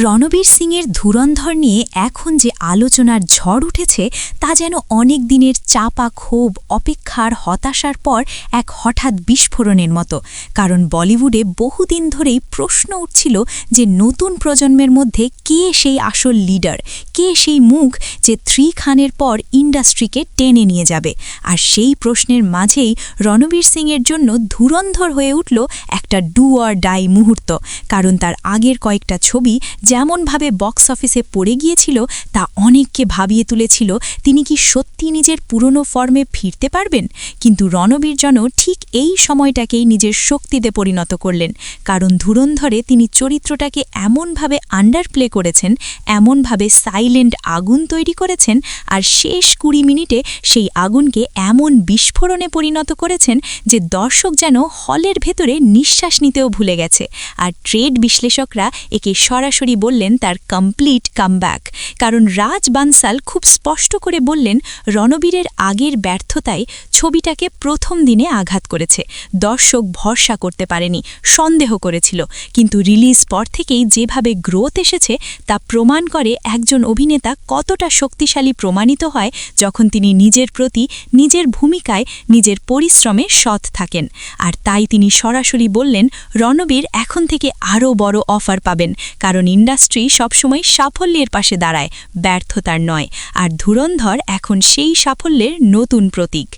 রণবীর সিংয়ের ধুরন্ধর নিয়ে এখন যে আলোচনার ঝড় উঠেছে তা যেন অনেক দিনের চাপা ক্ষোভ অপেক্ষার হতাশার পর এক হঠাৎ বিস্ফোরণের মতো। কারণ বলিউডে বহুদিন ধরেই প্রশ্ন উঠছিল যে নতুন প্রজন্মের মধ্যে কে সেই আসল লিডার, কে সেই মুখ যে 3 খানের পর ইন্ডাস্ট্রিকে টেনে নিয়ে যাবে। আর সেই প্রশ্নের মাঝেই রণবীর সিংয়ের জন্য ধুরন্ধর হয়ে উঠল একটা ডু অর ডাই মুহূর্ত। কারণ তার আগের কয়েকটা ছবি যেমনভাবে বক্স অফিসে পড়ে গিয়েছিল তা অনেককে ভাবিয়ে তুলেছিল তিনি কি সত্যি নিজের পুরনো ফর্মে ফিরতে পারবেন। কিন্তু রণবীর যেন ঠিক এই সময়টাকেই নিজের শক্তিতে পরিণত করলেন। কারণ ধুরন্ধরে তিনি চরিত্রটাকে এমনভাবে আন্ডারপ্লে করেছেন, এমনভাবে সাইলেন্ট আগুন তৈরি করেছেন, আর শেষ 20 মিনিটে সেই আগুনকে এমন বিস্ফোরণে পরিণত করেছেন যে দর্শক যেন হলের ভেতরে নিঃশ্বাস নিতেও ভুলে গেছে। আর ট্রেড বিশ্লেষকরা একে সরাসরি বললেন তার কমপ্লিট কামব্যাক। কারণ রাজ বানসাল খুব স্পষ্ট করে বললেন রণবীরের আগের ব্যর্থতায় ছবিটাকে প্রথম দিনে আঘাত করেছে। দর্শক ভরসা করতে পারেনি, সন্দেহ করেছিল। কিন্তু রিলিজ পর থেকেই যেভাবে গ্রোথ এসেছে তা প্রমাণ করে একজন অভিনেতা কতটা শক্তিশালী প্রমাণিত হয় যখন তিনি নিজের প্রতি, নিজের ভূমিকায়, নিজের পরিশ্রমে সৎ থাকেন। আর তাই তিনি সরাসরি বললেন রণবীর এখন থেকে আরও বড় অফার পাবেন। কারণ ইন্ডাস্ট্রি সবসময় সাফল্যের পাশে দাঁড়ায়, ব্যর্থতার নয়। আর ধুরন্ধর এখন সেই সাফল্যের নতুন প্রতীক।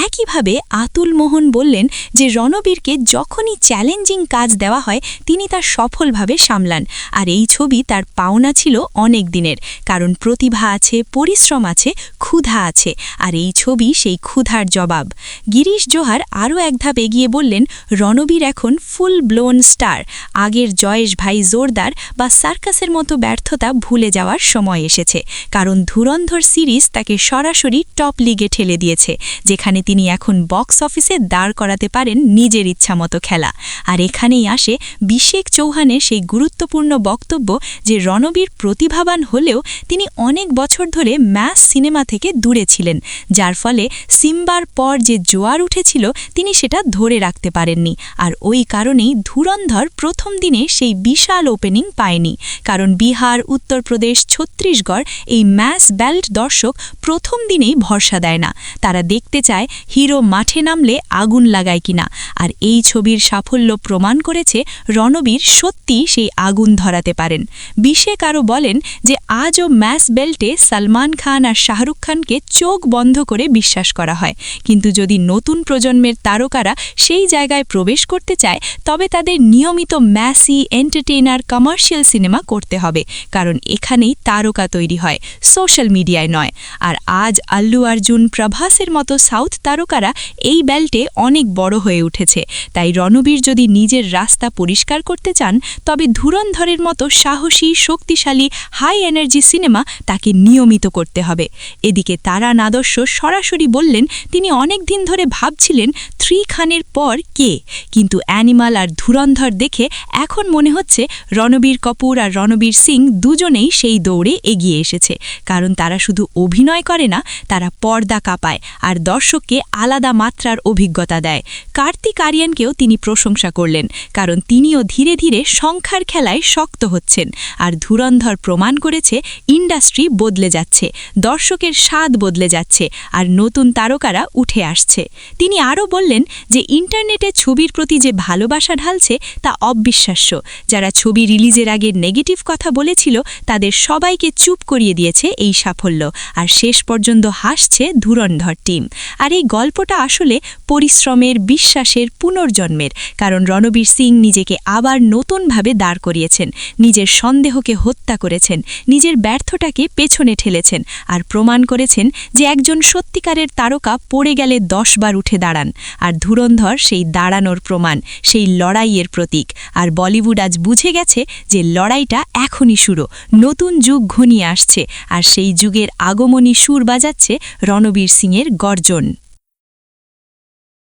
একইভাবে আতুল মোহন বললেন যে রণবীরকে যখনই চ্যালেঞ্জিং কাজ দেওয়া হয় তিনি তা সফলভাবে সামলান। আর এই ছবি তার পাওনা ছিল অনেক দিনের। কারণ প্রতিভা আছে, পরিশ্রম আছে, ক্ষুধা আছে। আর এই ছবি সেই ক্ষুধার জবাব। গিরিশ জোহার আরও এক ধাপ এগিয়ে বললেন রণবীর এখন ফুল ব্লোন স্টার। আগের জয়েশ ভাই জোরদার বা সার্কাসের মতো ব্যর্থতা ভুলে যাওয়ার সময় এসেছে। কারণ ধুরন্ধর সিরিজ তাকে সরাসরি টপ লিগে ঠেলে দিয়েছে, যেখানে তিনি এখন বক্স অফিসে দাঁড় করাতে পারেন নিজের ইচ্ছামতো খেলা। আর এখানেই আসে বিশেক চৌহানের সেই গুরুত্বপূর্ণ বক্তব্য যে রণবীর প্রতিভাবান হলেও তিনি অনেক বছর ধরে ম্যাস সিনেমা থেকে দূরে ছিলেন, যার ফলে সিম্বার পর যে জোয়ার উঠেছিল তিনি সেটা ধরে রাখতে পারেননি। আর ওই কারণেই ধুরন্ধর প্রথম দিনে সেই বিশাল ওপেনিং পায়নি। কারণ বিহার, উত্তরপ্রদেশ, ছত্তিশগড় এই ম্যাস বেল্ট দর্শক প্রথম দিনেই ভরসা দেয় না। তারা দেখতে চায় হিরো মাঠে নামলে আগুন লাগায় কিনা। আর এই ছবির সাফল্য প্রমাণ করেছে রণবীর সত্যি সেই আগুন ধরাতে পারেন। বিশেক আরও বলেন যে আজও ম্যাস বেল্টে সালমান খান আর শাহরুখ খানকে চোখ বন্ধ করে বিশ্বাস করা হয়। কিন্তু যদি নতুন প্রজন্মের তারকারা সেই জায়গায় প্রবেশ করতে চায় তবে তাদের নিয়মিত ম্যাসি, এন্টারটেইনার, কমার্শিয়াল সিনেমা করতে হবে। কারণ এখানেই তারকা তৈরি হয়, সোশ্যাল মিডিয়ায় নয়। আর আজ আল্লু অর্জুন, প্রভাসের মতো সাউথ তারকারা এই বেল্টে অনেক বড় হয়ে উঠেছে। তাই রণবীর যদি নিজের রাস্তা পরিষ্কার করতে চান তবে ধুরন্ধরের মতো সাহসী, শক্তিশালী, হাই এনার্জি সিনেমা তাকে নিয়মিত করতে হবে। এদিকে তারান আদর্শ সরাসরি বললেন তিনি অনেক দিন ধরে ভাবছিলেন 3 খানের পর কে। কিন্তু অ্যানিমাল আর ধুরন্ধর দেখে এখন মনে হচ্ছে রণবীর কাপুর আর রণবীর সিং দুজনেই সেই দৌড়ে এগিয়ে এসেছে। কারণ তারা শুধু অভিনয় করে না, তারা পর্দা কাঁপায় আর দর্শককে আলাদা মাত্রার অভিজ্ঞতা দেয়। কার্তিক আরিয়ানকেও তিনি প্রশংসা করলেন, কারণ তিনিও ধীরে ধীরে সংখ্যার খেলায় শক্ত হচ্ছেন। আর ধুরন্ধর প্রমাণ করেছে ইন্ডাস্ট্রি বদলে যাচ্ছে, দর্শকের স্বাদ বদলে যাচ্ছে, আর নতুন তারকারা উঠে আসছে। তিনি আরও বললেন যে ইন্টারনেটে ছবির প্রতি যে ভালোবাসা ঢালছে তা অবিশ্বাস্য। যারা ছবি রিলিজের আগে নেগেটিভ কথা বলেছিল তাদের সবাইকে চুপ করিয়ে দিয়েছে এই সাফল্য। আর শেষ পর্যন্ত হাসছে ধুরন্ধর টিম। আর এই গল্পটা আসলে পরিশ্রমের, বিশ্বাসের, পুনর্জন্মের। কারণ রণবীর সিং নিজেকে আবার নতুনভাবে দাঁড় করিয়েছেন, নিজের সন্দেহকে হত্যা করেছেন, নিজের ব্যর্থতাকে পেছনে ঠেলেছেন, আর প্রমাণ করেছেন যে একজন সত্যিকারের তারকা পড়ে গেলে 10 বার উঠে দাঁড়ান। আর ধুরন্ধর সেই দাঁড়ানোর প্রমাণ, সেই লড়াইয়ের প্রতীক। আর বলিউড আজ বুঝে গেছে যে লড়াইটা এখনই শুরু, নতুন যুগ ঘনিয়ে আসছে। আর সেই যুগের আগমনী সুর বাজাচ্ছে রণবীর সিংয়ের গর্জন।